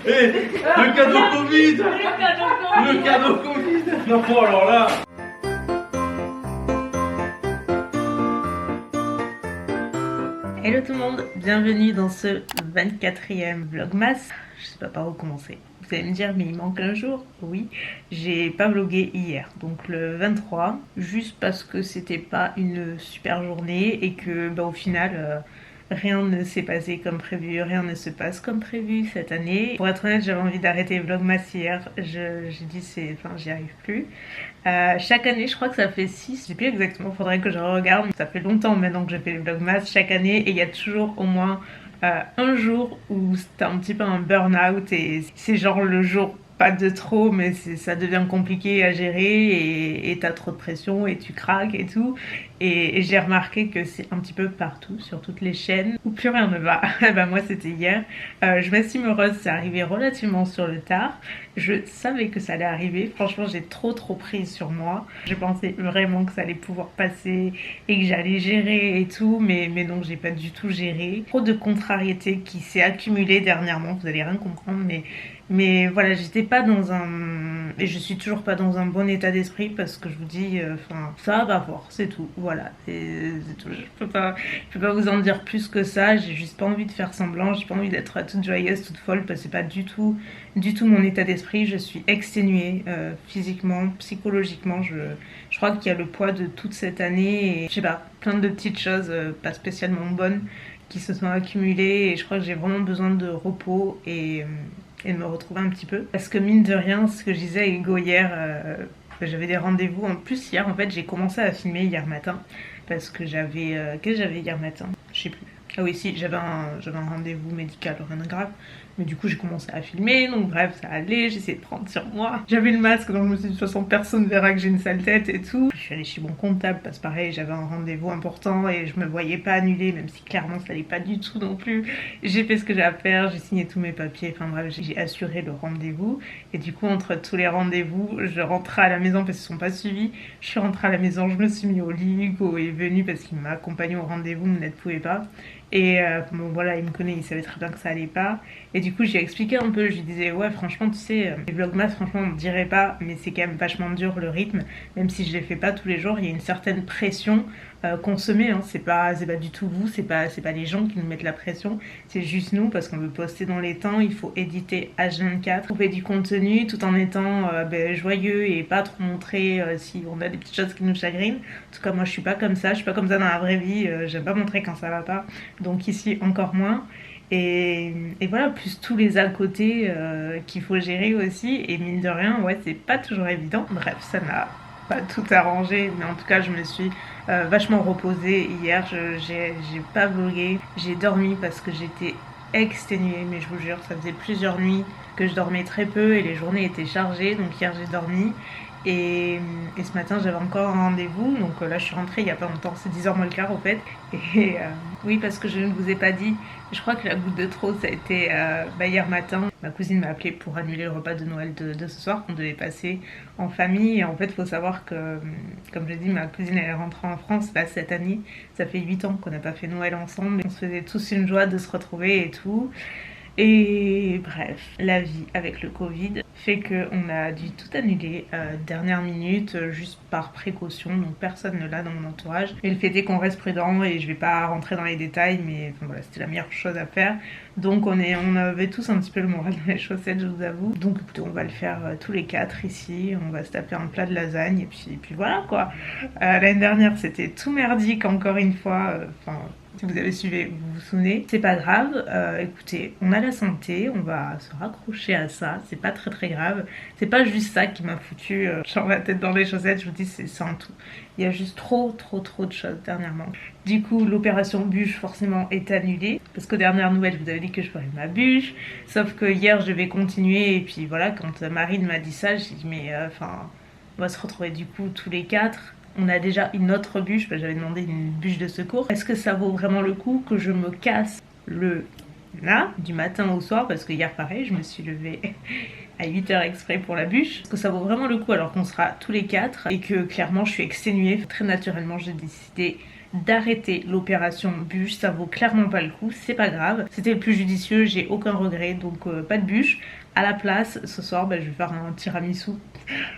Eh, le cadeau Covid. Le cadeau Covid. Non, bon, alors là. Hello tout le monde, bienvenue dans ce 24e vlogmas. Je sais pas par où commencer. Vous allez me dire, mais il manque un jour. Oui, j'ai pas vlogué hier, donc le 23, juste parce que c'était pas une super journée et que au final rien ne s'est passé comme prévu, rien ne se passe comme prévu cette année. Pour être honnête, j'avais envie d'arrêter vlogmas hier. J'ai dit j'y arrive plus. Chaque année, je crois que ça fait 6, je sais plus exactement, faudrait que je regarde. Ça fait longtemps maintenant que je fais les vlogmas chaque année et il y a toujours au moins un jour où c'est un petit peu un burn-out et c'est genre le jour pas de trop mais ça devient compliqué à gérer et t'as trop de pression et tu craques et tout et j'ai remarqué que c'est un petit peu partout sur toutes les chaînes où plus rien ne va. Bah moi c'était hier. Je m'estime heureuse, c'est arrivé relativement sur le tard. Je savais que ça allait arriver, franchement j'ai trop pris sur moi. Je pensais vraiment que ça allait pouvoir passer et que j'allais gérer et tout, mais non, j'ai pas du tout géré. Trop de contrariétés qui s'est accumulée dernièrement, vous allez rien comprendre, mais voilà, j'étais pas dans un... et je suis toujours pas dans un bon état d'esprit parce que je vous dis, ça va voir, c'est tout, voilà, c'est tout. Je peux pas vous en dire plus que ça, j'ai juste pas envie de faire semblant, j'ai pas envie d'être toute joyeuse, toute folle, parce que c'est pas du tout mon état d'esprit. Je suis exténuée physiquement, psychologiquement, je crois qu'il y a le poids de toute cette année et je sais pas, plein de petites choses pas spécialement bonnes qui se sont accumulées et je crois que j'ai vraiment besoin de repos et de me retrouver un petit peu. Parce que mine de rien, ce que je disais à Hugo hier, j'avais des rendez-vous. En plus hier, en fait, j'ai commencé à filmer hier matin parce que j'avais... qu'est-ce que j'avais hier matin? Je sais plus. Ah oui, si, j'avais un rendez-vous médical, rien de grave. Mais du coup, j'ai commencé à filmer, donc bref, ça allait, j'essayais de prendre sur moi. J'avais le masque, donc je me suis dit, de toute façon, personne verra que j'ai une sale tête et tout. Je suis allée chez mon comptable, parce que pareil, j'avais un rendez-vous important et je me voyais pas annuler, même si clairement, ça allait pas du tout non plus. J'ai fait ce que j'ai à faire, j'ai signé tous mes papiers, enfin bref, j'ai assuré le rendez-vous. Et du coup, entre tous les rendez-vous, je rentrais à la maison parce qu'ils sont pas suivis. Je suis rentrée à la maison, je me suis mis au lit, Hugo est venu parce qu'il m'a accompagné au rendez-vous, mais ne pouvait pas. Et bon voilà, il me connaît, il savait très bien que ça allait pas. Et du coup, j'ai expliqué un peu, je lui disais ouais franchement tu sais, les vlogmas franchement on dirait pas, mais c'est quand même vachement dur le rythme. Même si je les fais pas tous les jours, il y a une certaine pression qu'on se met, hein. C'est pas du tout vous, c'est pas les gens qui nous mettent la pression, c'est juste nous parce qu'on veut poster dans les temps, il faut éditer H24, trouver du contenu tout en étant joyeux et pas trop montrer si on a des petites choses qui nous chagrinent. En tout cas moi je suis pas comme ça, dans la vraie vie, j'aime pas montrer quand ça va pas, donc ici encore moins. Et voilà, plus tous les à côté qu'il faut gérer aussi, et mine de rien, ouais, c'est pas toujours évident. Bref, ça n'a pas tout arrangé, mais en tout cas, je me suis vachement reposée hier. J'ai pas vlogué, j'ai dormi parce que j'étais exténuée, mais je vous jure, ça faisait plusieurs nuits que je dormais très peu et les journées étaient chargées, donc hier j'ai dormi. Et ce matin j'avais encore un rendez-vous, donc là je suis rentrée il y a pas longtemps, c'est 10h moins le quart au fait. Et oui, parce que je ne vous ai pas dit, je crois que la goutte de trop ça a été hier matin. Ma cousine m'a appelé pour annuler le repas de Noël de ce soir qu'on devait passer en famille. Et en fait il faut savoir que, comme je l'ai dit, ma cousine elle est rentrée en France là cette année. Ça fait 8 ans qu'on n'a pas fait Noël ensemble, on se faisait tous une joie de se retrouver et tout. Et bref, la vie avec le Covid fait qu'on a dû tout annuler dernière minute, juste par précaution, donc personne ne l'a dans mon entourage. Mais le fait est qu'on reste prudent et je vais pas rentrer dans les détails, mais enfin, voilà, c'était la meilleure chose à faire. Donc on avait tous un petit peu le moral dans les chaussettes, je vous avoue. Donc écoutez, on va le faire tous les 4 ici, on va se taper un plat de lasagne et puis voilà quoi. L'année dernière c'était tout merdique encore une fois, si vous avez suivi, vous vous souvenez, c'est pas grave, écoutez, on a la santé, on va se raccrocher à ça, c'est pas très grave, c'est pas juste ça qui m'a foutu genre la tête dans les chaussettes, je vous dis c'est un tout, il y a juste trop de choses dernièrement. Du coup l'opération bûche forcément est annulée, parce qu'aux dernières nouvelles je vous avais dit que je ferais ma bûche, sauf que hier je vais continuer, et puis voilà, quand Marine m'a dit ça, j'ai dit mais on va se retrouver du coup tous les 4. On a déjà une autre bûche, j'avais demandé une bûche de secours. Est-ce que ça vaut vraiment le coup que je me casse le là du matin au soir? Parce que hier pareil, je me suis levée à 8h exprès pour la bûche. Est-ce que ça vaut vraiment le coup alors qu'on sera tous les 4 et que clairement je suis exténuée? Très naturellement j'ai décidé d'arrêter l'opération bûche, ça vaut clairement pas le coup, c'est pas grave. C'était le plus judicieux, j'ai aucun regret, donc pas de bûche. À la place, ce soir, je vais faire un tiramisu.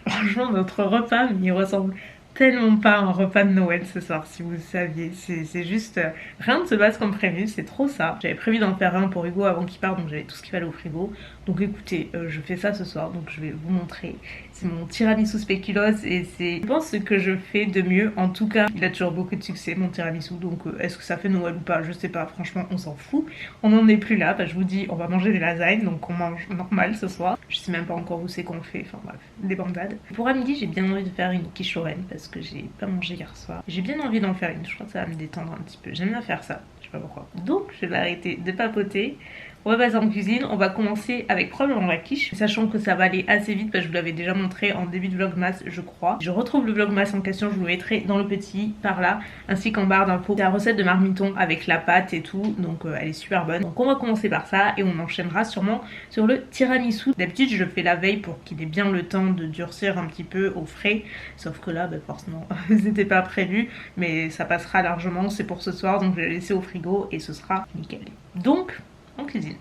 Franchement, notre repas, il ressemble tellement pas à un repas de Noël ce soir, si vous le saviez. C'est juste rien ne se passe comme prévu, c'est trop ça. J'avais prévu d'en faire un pour Hugo avant qu'il parte, donc j'avais tout ce qu'il fallait au frigo. Donc écoutez, je fais ça ce soir, donc je vais vous montrer. C'est mon tiramisu spéculoos et c'est, je pense, ce que je fais de mieux. En tout cas, il a toujours beaucoup de succès, mon tiramisu. Donc est-ce que ça fait Noël ou pas? Je sais pas, franchement, on s'en fout. On n'en est plus là. Je vous dis, on va manger des lasagnes, donc on mange normal ce soir. Je sais même pas encore où c'est qu'on fait, enfin bref, des bandades. Pour à midi, j'ai bien envie de faire une quiche lorraine parce que j'ai pas mangé hier soir. J'ai bien envie d'en faire une, je crois que ça va me détendre un petit peu. J'aime bien faire ça, je sais pas pourquoi. Donc je vais arrêter de papoter. On va passer en cuisine, on va commencer avec probablement la quiche, sachant que ça va aller assez vite parce que je vous l'avais déjà montré en début de vlogmas je crois. Je retrouve le vlogmas en question, je vous le mettrai dans le petit par là, ainsi qu'en barre d'infos. C'est la recette de marmiton avec la pâte et tout, donc elle est super bonne. Donc on va commencer par ça et on enchaînera sûrement sur le tiramisu. D'habitude je le fais la veille pour qu'il ait bien le temps de durcir un petit peu au frais, sauf que là forcément c'était pas prévu, mais ça passera largement, c'est pour ce soir, donc je vais le laisser au frigo et ce sera nickel. Donc en cuisine.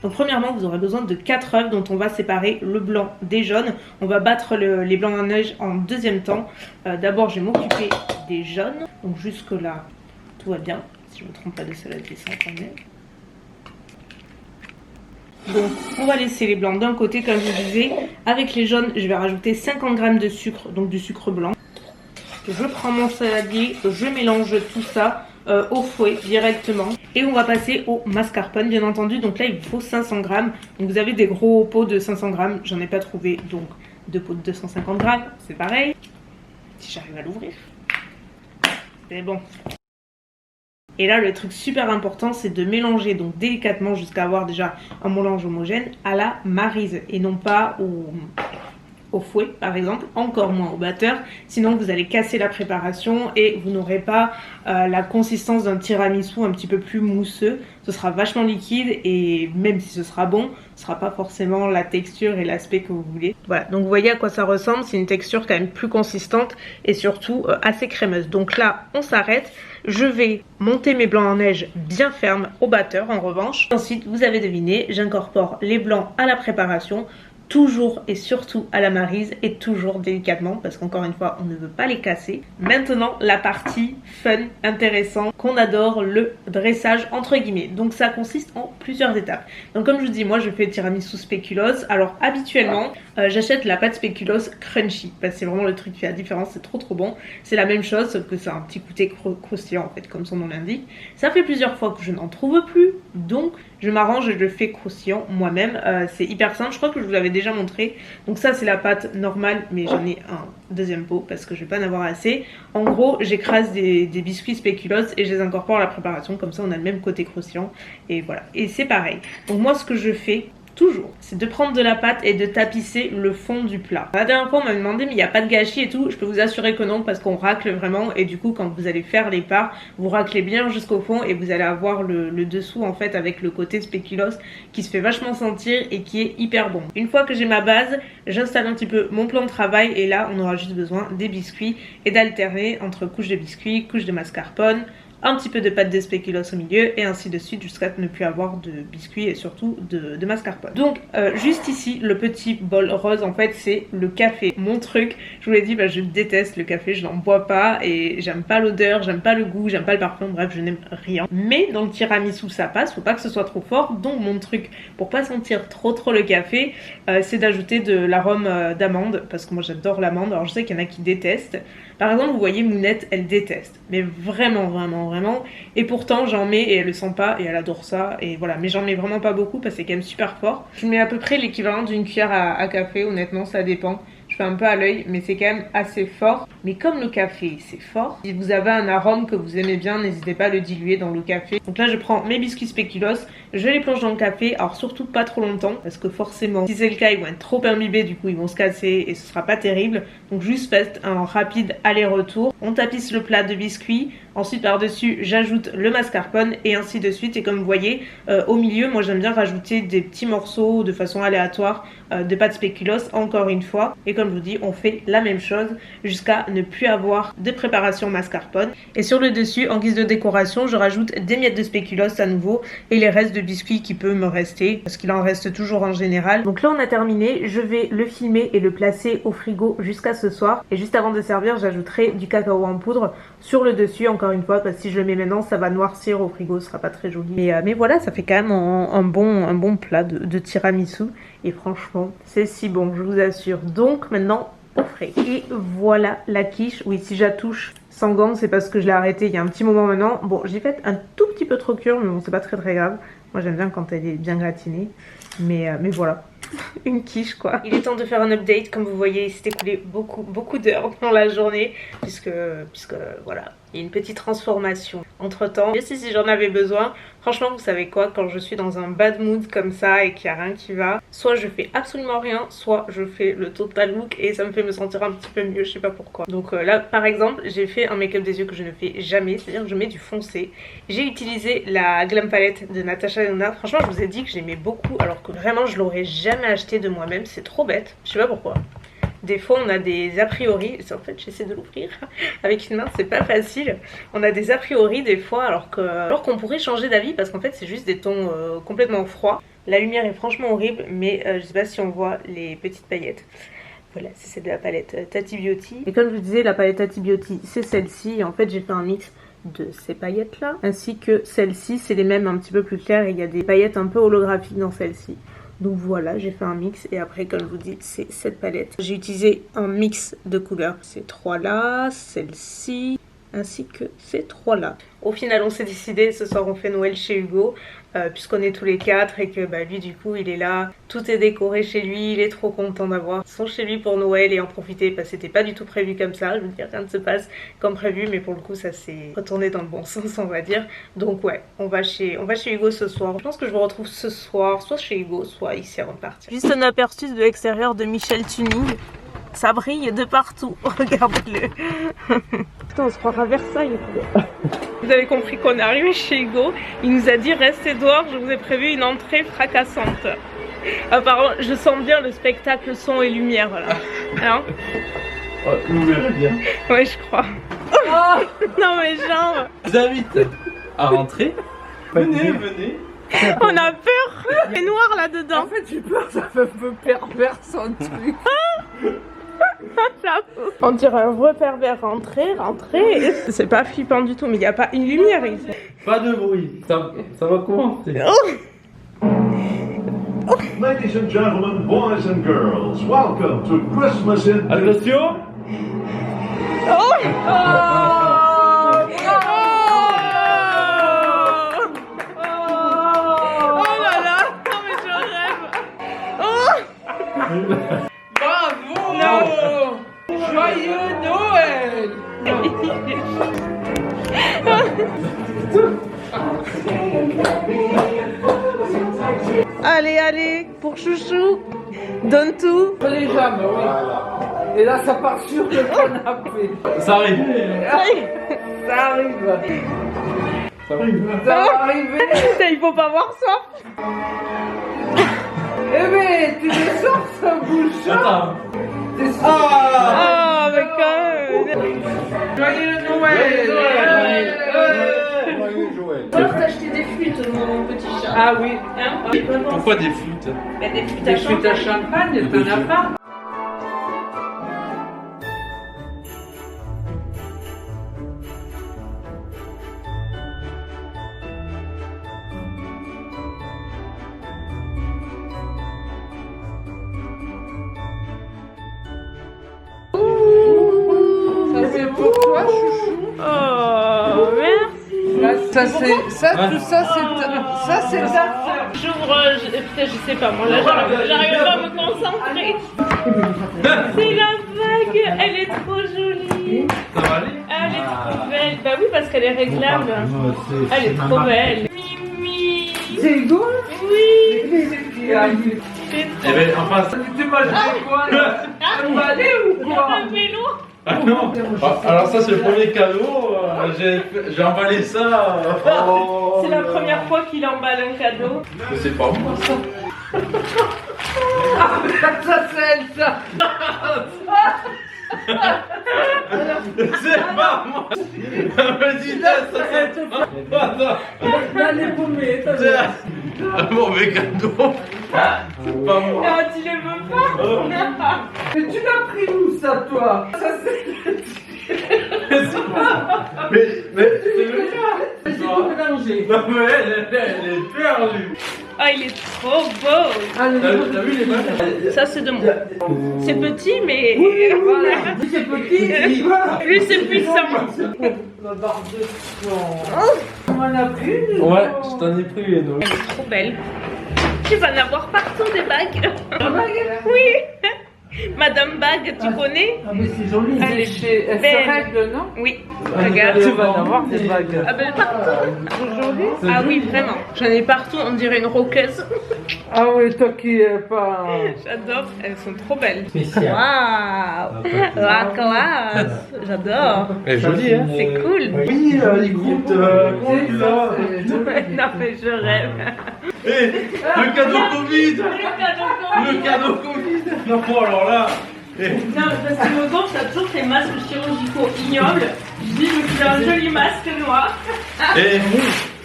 Donc premièrement vous aurez besoin de 4 œufs dont on va séparer le blanc des jaunes. On va battre les blancs en neige en deuxième temps. D'abord je vais m'occuper des jaunes. Donc jusque là tout va bien. Si je ne me trompe pas de salade qui sent quand même. Donc on va laisser les blancs d'un côté comme je vous disais. Avec les jaunes je vais rajouter 50 g de sucre, donc du sucre blanc. Je prends mon saladier, je mélange tout ça au fouet directement. Et on va passer au mascarpone bien entendu. Donc là il vous faut 500 g. Donc vous avez des gros pots de 500 g. J'en ai pas trouvé, donc 2 pots de 250 g. C'est pareil. Si j'arrive à l'ouvrir. C'est bon. Et là le truc super important c'est de mélanger donc délicatement jusqu'à avoir déjà un mélange homogène à la maryse. Et non pas au fouet par exemple, encore moins au batteur, sinon vous allez casser la préparation et vous n'aurez pas la consistance d'un tiramisu un petit peu plus mousseux. Ce sera vachement liquide et même si ce sera bon, ce sera pas forcément la texture et l'aspect que vous voulez. Voilà, donc vous voyez à quoi ça ressemble, c'est une texture quand même plus consistante et surtout assez crémeuse. Donc là on s'arrête, je vais monter mes blancs en neige bien fermes au batteur en revanche. Ensuite vous avez deviné, j'incorpore les blancs à la préparation, toujours et surtout à la maryse et toujours délicatement parce qu'encore une fois on ne veut pas les casser. Maintenant la partie fun, intéressante, qu'on adore, le dressage entre guillemets. Donc ça consiste en plusieurs étapes. Donc comme je vous dis, moi je fais le tiramisu spéculoos. Alors habituellement j'achète la pâte spéculoos crunchy parce que c'est vraiment le truc qui fait la différence, c'est trop bon. C'est la même chose sauf que c'est un petit côté croustillant en fait comme son nom l'indique. Ça fait plusieurs fois que je n'en trouve plus, donc je m'arrange et je le fais croustillant moi-même. C'est hyper simple, je crois que je vous l'avais déjà montré. Donc ça c'est la pâte normale, mais j'en ai un deuxième pot parce que je vais pas en avoir assez. En gros j'écrase des biscuits spéculoos et je les incorpore à la préparation, comme ça on a le même côté croustillant. Et voilà, et c'est pareil. Donc moi ce que je fais toujours, c'est de prendre de la pâte et de tapisser le fond du plat. La dernière fois on m'a demandé mais il n'y a pas de gâchis et tout, je peux vous assurer que non parce qu'on racle vraiment et du coup quand vous allez faire les parts, vous raclez bien jusqu'au fond et vous allez avoir le dessous en fait avec le côté spéculoos qui se fait vachement sentir et qui est hyper bon. Une fois que j'ai ma base, j'installe un petit peu mon plan de travail et là on aura juste besoin des biscuits et d'alterner entre couches de biscuits, couches de mascarpone, un petit peu de pâte de spéculoos au milieu et ainsi de suite jusqu'à ne plus avoir de biscuits et surtout de mascarpone. Donc juste ici le petit bol rose en fait c'est le café, mon truc. Je vous l'ai dit, je déteste le café, je n'en bois pas et j'aime pas l'odeur, j'aime pas le goût, j'aime pas le parfum, bref je n'aime rien. Mais dans le tiramisu ça passe, faut pas que ce soit trop fort. Donc mon truc pour pas sentir trop le café c'est d'ajouter de l'arôme d'amande parce que moi j'adore l'amande. Alors je sais qu'il y en a qui détestent. Par exemple vous voyez Mounette elle déteste, mais vraiment et pourtant j'en mets et elle le sent pas et elle adore ça et voilà, mais j'en mets vraiment pas beaucoup parce que c'est quand même super fort. Je mets à peu près l'équivalent d'une cuillère à café, honnêtement ça dépend. Je fais un peu à l'œil, mais c'est quand même assez fort. Mais comme le café c'est fort, si vous avez un arôme que vous aimez bien, n'hésitez pas à le diluer dans le café. Donc là je prends mes biscuits spéculoos, je les plonge dans le café, alors surtout pas trop longtemps, parce que forcément si c'est le cas ils vont être trop imbibés, du coup ils vont se casser et ce sera pas terrible. Donc juste faites un rapide aller-retour, on tapisse le plat de biscuits, ensuite par dessus j'ajoute le mascarpone et ainsi de suite. Et comme vous voyez au milieu, moi j'aime bien rajouter des petits morceaux de façon aléatoire de pâte spéculoos encore une fois. Et comme je vous dis, on fait la même chose jusqu'à ne plus avoir de préparation mascarpone. Et sur le dessus, en guise de décoration, je rajoute des miettes de spéculoos à nouveau et les restes de biscuits qui peuvent me rester, parce qu'il en reste toujours en général. Donc là on a terminé, je vais le filmer et le placer au frigo jusqu'à ce soir. Et juste avant de servir, j'ajouterai du cacao en poudre sur le dessus encore une fois, parce que si je le mets maintenant ça va noircir au frigo, ce sera pas très joli. Mais voilà, ça fait quand même un bon plat de tiramisu. Et franchement, c'est si bon, je vous assure. Donc maintenant, au frais. Et voilà la quiche. Oui, si j'attouche sans gants, c'est parce que je l'ai arrêté il y a un petit moment maintenant. Bon, j'ai fait un tout petit peu trop cuire, mais bon, c'est pas très grave. Moi, j'aime bien quand elle est bien gratinée. Mais voilà. Une quiche quoi. Il est temps de faire un update. Comme vous voyez, il s'est écoulé beaucoup d'heures dans la journée, puisque voilà, il y a une petite transformation entre temps. Et si j'en avais besoin, franchement vous savez quoi, quand je suis dans un bad mood comme ça et qu'il n'y a rien qui va, soit je fais absolument rien, soit je fais le total look et ça me fait me sentir un petit peu mieux, je sais pas pourquoi. Donc là par exemple j'ai fait un make-up des yeux que je ne fais jamais, c'est à dire que je mets du foncé. J'ai utilisé la Glam Palette de Natasha Denona. Franchement je vous ai dit que j'aimais beaucoup, alors que vraiment je l'aurais jamais acheté de moi-même, c'est trop bête, je sais pas pourquoi. Des fois on a des a priori, en fait j'essaie de l'ouvrir avec une main, c'est pas facile. On a des a priori des fois alors qu'on pourrait changer d'avis, parce qu'en fait c'est juste des tons complètement froids. La lumière est franchement horrible, mais je sais pas si on voit les petites paillettes. Voilà, c'est celle de la palette Tati Beauty. Et comme je vous disais, la palette Tati Beauty c'est celle-ci, et en fait j'ai fait un mix de ces paillettes là, ainsi que celle-ci, c'est les mêmes un petit peu plus claires et il y a des paillettes un peu holographiques dans celle-ci. Donc voilà, j'ai fait un mix et après comme je vous dis c'est cette palette. J'ai utilisé un mix de couleurs, ces trois là, celle-ci, ainsi que ces trois là. Au final on s'est décidé, ce soir on fait Noël chez Hugo, puisqu'on est tous les quatre et que lui du coup il est là, tout est décoré chez lui, il est trop content d'avoir son chez lui pour Noël et en profiter, parce que c'était pas du tout prévu comme ça, je veux dire rien ne se passe comme prévu, mais pour le coup ça s'est retourné dans le bon sens on va dire. Donc ouais, on va chez Hugo ce soir. Je pense que je vous retrouve ce soir, soit chez Hugo, soit ici avant de partir. Juste un aperçu de l'extérieur de Michel Tuning. Ça brille de partout, regardez-le. Putain, on se croira à Versailles. Vous avez compris qu'on est arrivé chez Hugo. Il nous a dit restez dehors, je vous ai prévu une entrée fracassante. Apparemment, je sens bien le spectacle son et lumière, voilà. Hein? Vous verrez bien. Ouais, je crois. Oh non mais genre. Je vous invite à rentrer. Venez. On a peur. C'est noir là-dedans. En fait, j'ai peur, ça fait un peu pervers son truc. On dirait un vrai pervers. Rentrer. C'est pas flippant du tout, mais il n'y a pas une lumière ici. Pas de bruit, ça va commencer. Ladies and gentlemen, boys and girls, welcome to Christmas in... Attention. Bravo! Joyeux Noël! Allez, pour chouchou, donne tout. Les jambes, oui. Et là, ça part sur le canapé. Ça arrive. Ça arrive. Ça arrive. Ça va arriver. Il faut pas voir ça. Eh mais, tu descends ce bouchon. Attends. Ah, mais quand même. Joyeux Noël! Faut t'acheter des flûtes, mon petit chat. Ah oui. Hein? Pourquoi des flûtes? Des flûtes Des flûtes à champagne, t'en as pas? Ça c'est pour toi, chouchou. Oh, merci. Ça c'est ça, tout ça c'est ta. J'ouvre, putain, je sais pas, moi là j'arrive pas à me concentrer. C'est la vague, elle est trop jolie. Ça va aller? Elle est trop belle. Bah oui, parce qu'elle est réglable. Elle est trop belle. Mimi. C'est Hugo? Oui. Eh ben, enfin, ça Tu m'as dit quoi là? Tu m'as allé ou quoi? Un vélo. Ah non. Ah, alors ça, c'est le premier cadeau. J'ai emballé ça. Oh, C'est la première fois qu'il emballe un cadeau. Mais c'est pas moi, ça. ça c'est elle, ça. C'est pas moi. Me dis ça, c'est pas moi. Là, les paumés, t'as vu? Un mauvais cadeau. C'est pas moi. Ah, tu les veux pas? Mais tu l'as pris où ça, toi? Ça c'est. Mais c'est le cas. C'est tout mélangé. Non mais elle est perdue. Ah, il est trop beau. Ah, T'as vu les mains? Ça, c'est de moi. C'est petit, mais voilà. Plus c'est petit, voilà. plus c'est puissant. La barre de sang. On en a pris une? Ouais, je t'en ai pris une. Elle est trop belle. Tu vas en avoir partout des bagues. Oui. Madame Bague, tu connais? Ah mais c'est joli. Elle est Elle belle. se règle, non? Oui. Regarde. Tu vas en avoir des bagues. Ah ben partout. Ah oui, vraiment. J'en ai partout, on dirait une roqueuse. Ah oui, toi qui es pas... J'adore, elles sont trop belles. Spécial. Waouh. La classe. J'adore. Elle est jolie, hein? C'est cool. Oui, écoute, Non mais je rêve. le cadeau Covid. Le cadeau Covid. Non, bon, alors là. Non, parce que le gant, t'as toujours tes masques chirurgicaux ignobles. Je dis, je me fais un joli masque noir. Et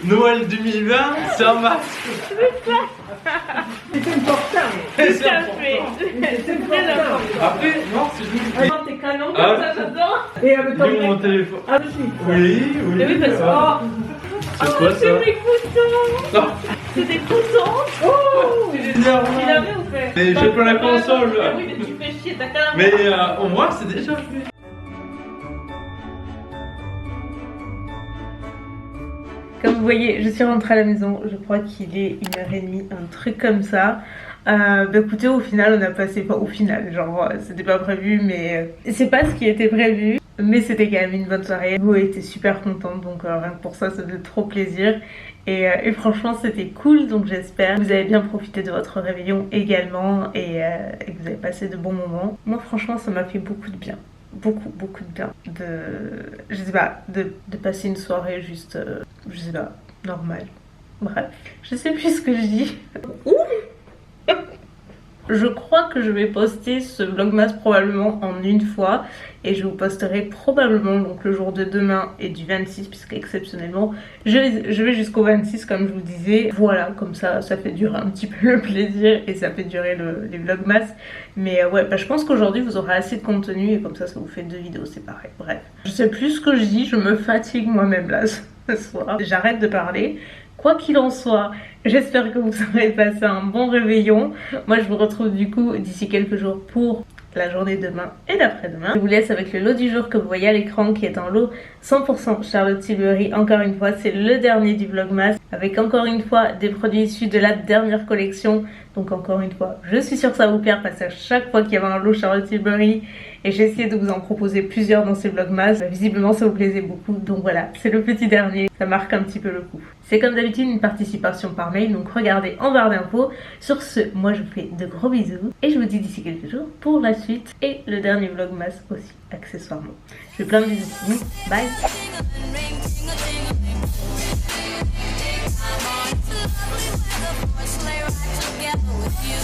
Noël 2020, c'est un masque. C'est important. Tout à fait. C'est très important. Après, non, c'est joli. Attends, tes canons comme ça, j'adore. Et avec ton... Dis mon téléphone. Ah oui. Oui, Mais oui, parce que. C'est quoi ça? C'est mes couteaux. Non, C'est des couteaux. Oh. Tu l'avais ou fait? Mais j'ai pas la console, là. Oui, mais tu fais chier, t'as qu'à la mais au moins, c'est déjà fait. Comme vous voyez, je suis rentrée à la maison, je crois qu'il est 1h30, un truc comme ça. Bah écoutez, au final, on a passé, pas au final, genre c'était pas prévu, mais c'est pas ce qui était prévu. Mais c'était quand même une bonne soirée. Vous était super contente, donc rien que pour ça, ça faisait trop plaisir. Et franchement, c'était cool, donc j'espère que vous avez bien profité de votre réveillon également et que vous avez passé de bons moments. Moi, franchement, ça m'a fait beaucoup de bien. Beaucoup de bien. Je sais pas, de passer une soirée juste, je sais pas, normale. Bref, je sais plus ce que je dis. Je crois que je vais poster ce vlogmas probablement en une fois et je vous posterai probablement donc le jour de demain et du 26 puisque exceptionnellement je vais jusqu'au 26 comme je vous disais. Voilà, comme ça fait durer un petit peu le plaisir et ça fait durer les vlogmas. Mais ouais, bah, je pense qu'aujourd'hui vous aurez assez de contenu et comme ça vous fait 2 vidéos séparées. Bref, je sais plus ce que je dis, je me fatigue moi-même là ce soir. J'arrête de parler. Quoi qu'il en soit, j'espère que vous aurez passé un bon réveillon. Moi je vous retrouve du coup d'ici quelques jours pour la journée de demain et d'après-demain. Je vous laisse avec le lot du jour que vous voyez à l'écran qui est un lot 100% Charlotte Tilbury. Encore une fois, c'est le dernier du vlogmas avec encore une fois des produits issus de la dernière collection. Donc encore une fois, je suis sûre que ça va vous plaire parce qu'à chaque fois qu'il y avait un lot Charlotte Tilbury et j'ai essayé de vous en proposer plusieurs dans ces vlogmas, visiblement ça vous plaisait beaucoup. Donc voilà, c'est le petit dernier, ça marque un petit peu le coup. C'est comme d'habitude une participation par mail, donc regardez en barre d'infos. Sur ce, moi je vous fais de gros bisous et je vous dis d'ici quelques jours pour la suite et le dernier vlogmas aussi, accessoirement. Je fais plein de bisous, bye. Sleigh ride together with you.